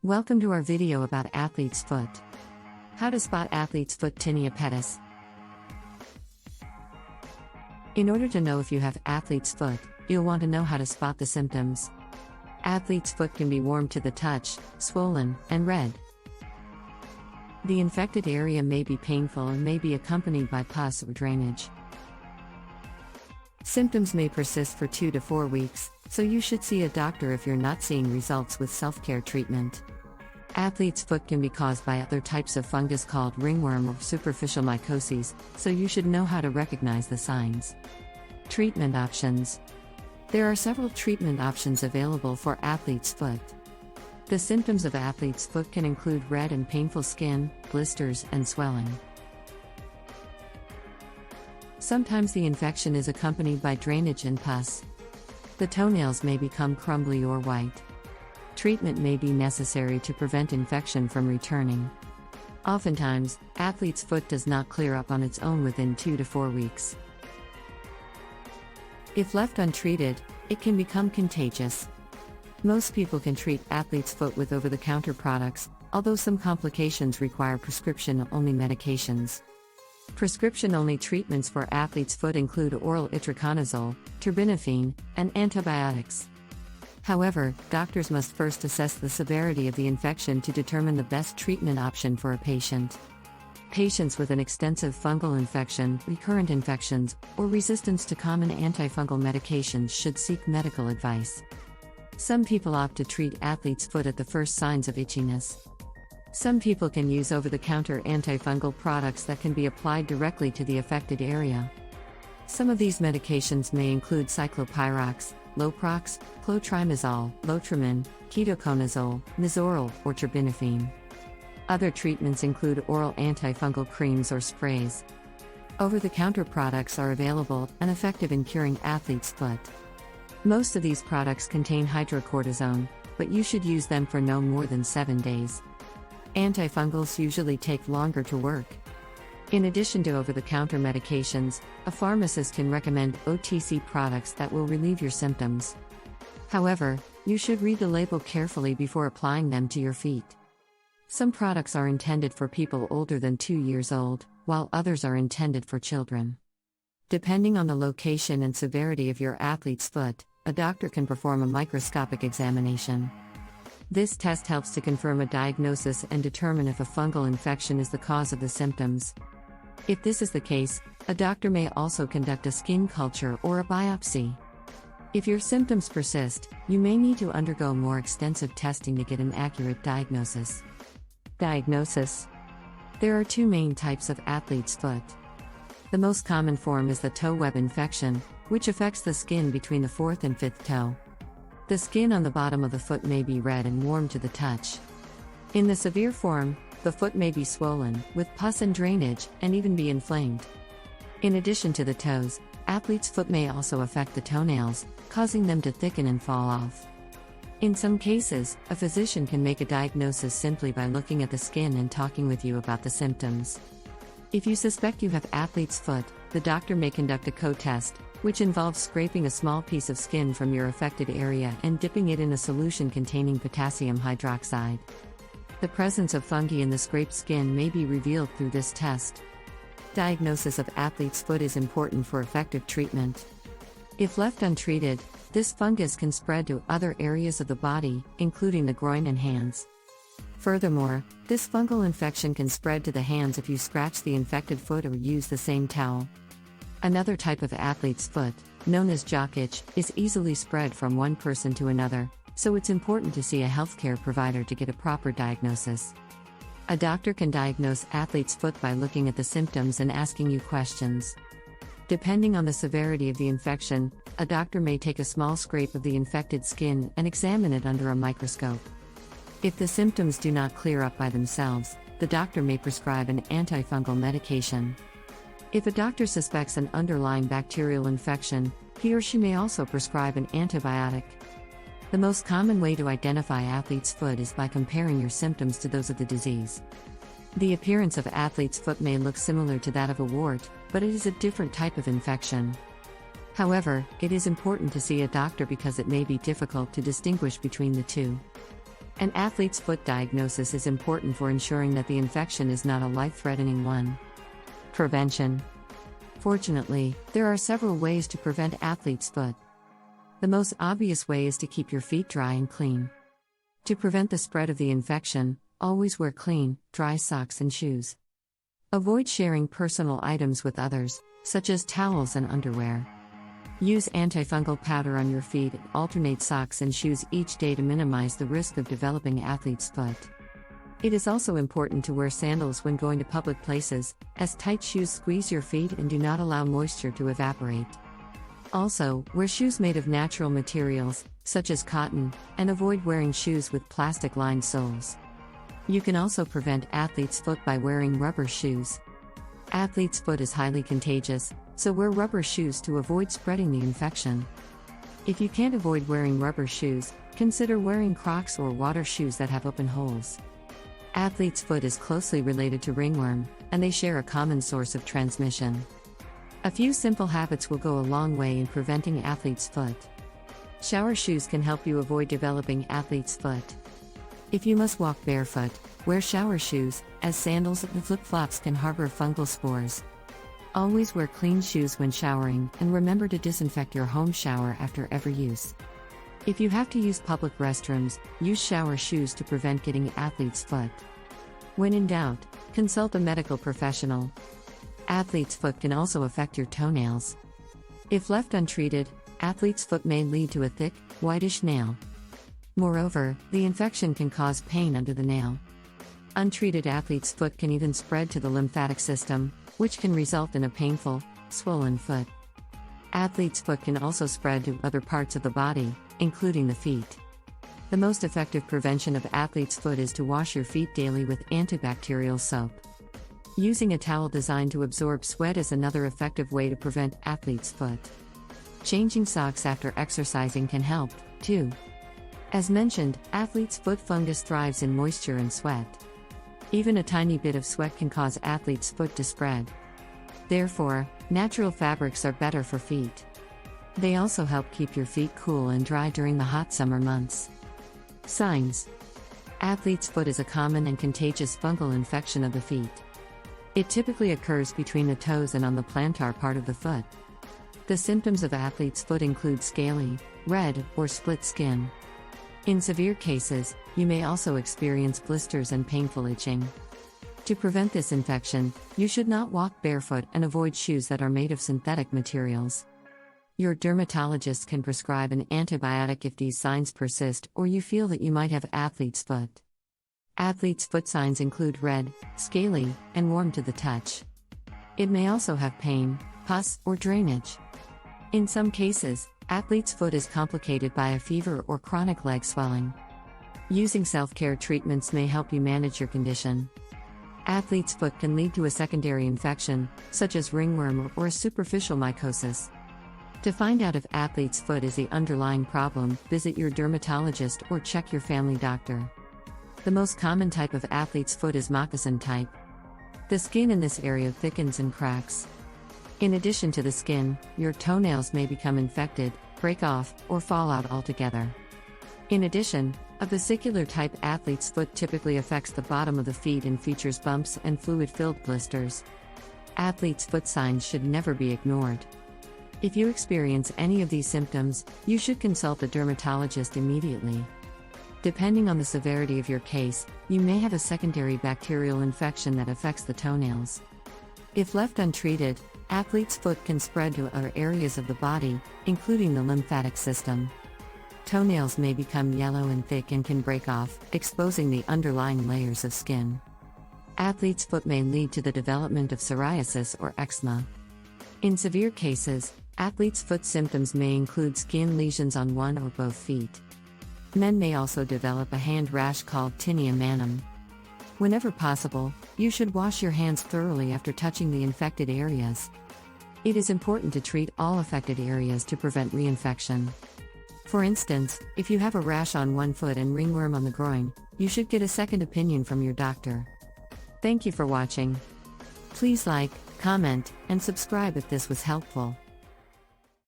Welcome to our video about athlete's foot. How to spot athlete's foot tinea pedis. In order to know if you have athlete's foot, you'll want to know how to spot the symptoms. Athlete's foot can be warm to the touch, swollen, and red. The infected area may be painful and may be accompanied by pus or drainage. Symptoms may persist for 2 to 4 weeks, so you should see a doctor if you're not seeing results with self-care treatment. Athlete's foot can be caused by other types of fungus called ringworm or superficial mycoses, so you should know how to recognize the signs. Treatment options. There are several treatment options available for athlete's foot. The symptoms of athlete's foot can include red and painful skin, blisters, and swelling. Sometimes the infection is accompanied by drainage and pus. The toenails may become crumbly or white. Treatment may be necessary to prevent infection from returning. Oftentimes, athlete's foot does not clear up on its own within 2 to 4 weeks. If left untreated, it can become contagious. Most people can treat athlete's foot with over-the-counter products, although some complications require prescription-only medications. Prescription-only treatments for athlete's foot include oral itraconazole, terbinafine, and antibiotics. However, doctors must first assess the severity of the infection to determine the best treatment option for a patient. Patients with an extensive fungal infection, recurrent infections, or resistance to common antifungal medications should seek medical advice. Some people opt to treat athlete's foot at the first signs of itchiness. Some people can use over-the-counter antifungal products that can be applied directly to the affected area. Some of these medications may include cyclopyrox, Loprox, clotrimazole, Lotrimin, ketoconazole, Nizoral, or terbinafine. Other treatments include oral antifungal creams or sprays. Over-the-counter products are available and effective in curing athlete's foot. Most of these products contain hydrocortisone, but you should use them for no more than 7 days. Antifungals usually take longer to work. In addition to over-the-counter medications, a pharmacist can recommend OTC products that will relieve your symptoms. However, you should read the label carefully before applying them to your feet. Some products are intended for people older than 2 years old, while others are intended for children. Depending on the location and severity of your athlete's foot, a doctor can perform a microscopic examination. This test helps to confirm a diagnosis and determine if a fungal infection is the cause of the symptoms. If this is the case, a doctor may also conduct a skin culture or a biopsy. If your symptoms persist, you may need to undergo more extensive testing to get an accurate diagnosis. Diagnosis. There are 2 main types of athlete's foot. The most common form is the toe web infection, which affects the skin between the 4th and 5th toe. The skin on the bottom of the foot may be red and warm to the touch. In the severe form, the foot may be swollen, with pus and drainage, and even be inflamed. In addition to the toes, athlete's foot may also affect the toenails, causing them to thicken and fall off. In some cases, a physician can make a diagnosis simply by looking at the skin and talking with you about the symptoms. If you suspect you have athlete's foot, the doctor may conduct a co-test, which involves scraping a small piece of skin from your affected area and dipping it in a solution containing potassium hydroxide. The presence of fungi in the scraped skin may be revealed through this test. Diagnosis of athlete's foot is important for effective treatment. If left untreated, this fungus can spread to other areas of the body, including the groin and hands. Furthermore, this fungal infection can spread to the hands if you scratch the infected foot or use the same towel. Another type of athlete's foot, known as jock itch, is easily spread from one person to another, so it's important to see a healthcare provider to get a proper diagnosis. A doctor can diagnose athlete's foot by looking at the symptoms and asking you questions. Depending on the severity of the infection, a doctor may take a small scrape of the infected skin and examine it under a microscope. If the symptoms do not clear up by themselves, the doctor may prescribe an antifungal medication. If a doctor suspects an underlying bacterial infection, he or she may also prescribe an antibiotic. The most common way to identify athlete's foot is by comparing your symptoms to those of the disease. The appearance of athlete's foot may look similar to that of a wart, but it is a different type of infection. However, it is important to see a doctor because it may be difficult to distinguish between the two. An athlete's foot diagnosis is important for ensuring that the infection is not a life-threatening one. Prevention. Fortunately, there are several ways to prevent athlete's foot. The most obvious way is to keep your feet dry and clean. To prevent the spread of the infection, always wear clean, dry socks and shoes. Avoid sharing personal items with others, such as towels and underwear. Use antifungal powder on your feet and alternate socks and shoes each day to minimize the risk of developing athlete's foot. It is also important to wear sandals when going to public places, as tight shoes squeeze your feet and do not allow moisture to evaporate. Also, wear shoes made of natural materials, such as cotton, and avoid wearing shoes with plastic-lined soles. You can also prevent athlete's foot by wearing rubber shoes. Athlete's foot is highly contagious, so wear rubber shoes to avoid spreading the infection. If you can't avoid wearing rubber shoes, consider wearing Crocs or water shoes that have open holes. Athlete's foot is closely related to ringworm, and they share a common source of transmission. A few simple habits will go a long way in preventing athlete's foot. Shower shoes can help you avoid developing athlete's foot. If you must walk barefoot, wear shower shoes, as sandals and flip-flops can harbor fungal spores. Always wear clean shoes when showering, and remember to disinfect your home shower after every use. If you have to use public restrooms, use shower shoes to prevent getting athlete's foot. When in doubt, consult a medical professional. Athlete's foot can also affect your toenails. If left untreated, athlete's foot may lead to a thick, whitish nail. Moreover, the infection can cause pain under the nail. Untreated athlete's foot can even spread to the lymphatic system, which can result in a painful, swollen foot. Athlete's foot can also spread to other parts of the body, including the feet. The most effective prevention of athlete's foot is to wash your feet daily with antibacterial soap. Using a towel designed to absorb sweat is another effective way to prevent athlete's foot. Changing socks after exercising can help, too. As mentioned, athlete's foot fungus thrives in moisture and sweat. Even a tiny bit of sweat can cause athlete's foot to spread. Therefore, natural fabrics are better for feet. They also help keep your feet cool and dry during the hot summer months. Signs. Athlete's foot is a common and contagious fungal infection of the feet. It typically occurs between the toes and on the plantar part of the foot. The symptoms of athlete's foot include scaly, red, or split skin. In severe cases, you may also experience blisters and painful itching. To prevent this infection, you should not walk barefoot and avoid shoes that are made of synthetic materials. Your dermatologist can prescribe an antibiotic if these signs persist or you feel that you might have athlete's foot. Athlete's foot signs include red, scaly, and warm to the touch. It may also have pain, pus, or drainage. In some cases, athlete's foot is complicated by a fever or chronic leg swelling. Using self-care treatments may help you manage your condition. Athlete's foot can lead to a secondary infection, such as ringworm or a superficial mycoses. To find out if athlete's foot is the underlying problem, visit your dermatologist or check your family doctor. The most common type of athlete's foot is moccasin type. The skin in this area thickens and cracks. In addition to the skin, your toenails may become infected, break off, or fall out altogether. In addition, a vesicular type athlete's foot typically affects the bottom of the feet and features bumps and fluid-filled blisters. Athlete's foot signs should never be ignored. If you experience any of these symptoms, you should consult a dermatologist immediately. Depending on the severity of your case, you may have a secondary bacterial infection that affects the toenails. If left untreated, athlete's foot can spread to other areas of the body, including the lymphatic system. Toenails may become yellow and thick and can break off, exposing the underlying layers of skin. Athlete's foot may lead to the development of psoriasis or eczema. In severe cases, athlete's foot symptoms may include skin lesions on one or both feet. Men may also develop a hand rash called tinea manum. Whenever possible, you should wash your hands thoroughly after touching the infected areas. It is important to treat all affected areas to prevent reinfection. For instance, if you have a rash on one foot and ringworm on the groin, you should get a second opinion from your doctor. Thank you for watching. Please like, comment, and subscribe if this was helpful.